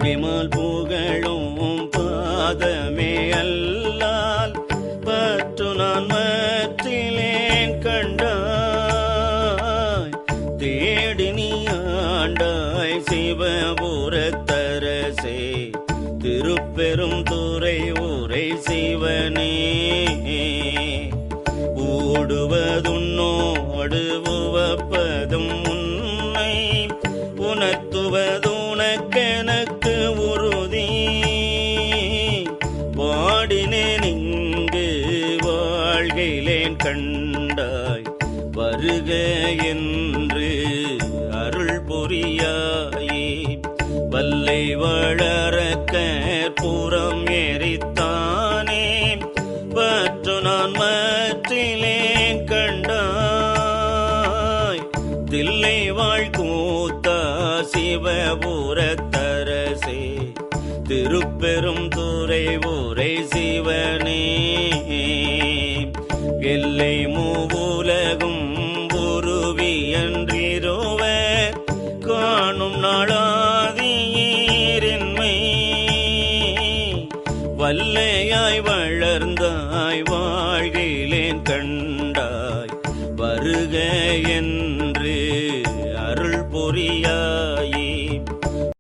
விமல் புகழும் பாதமே அல்லால் பற்று நான் மற்றிலேன் கண்டாய். தேடி நீ ஆண்டாய் சிவபுரத்தரசே, திருப்பெரும் துறை ஊரை சிவனே. ஊடுவதுன்னோடு உவப்பதும் உன்னை, உணர்த்துவதுனக்கெனக்கு உறுதி. பாடினேன் இங்கு வாழ்கிலேன் கண்டாய், வருக என்று அருள் புரியாயே. வல்லை வளர கற்பூரம் எரித்தானே, பற்று நான் மற்றிலேன் கண்டாய். தில்லை வாழ்கூத்தா சிவபுரத்தரசே, திருப்பெரும் துறை ஊரை சிவனே. எல்லை மூவுலகும் உருவியன்றிருவர் காணும் நாளாதீரின்மை. வல்லையாய் வளர்ந்தாய் வாழ்கிலேன் கண்டாய், வருக என்று அருள் புரிய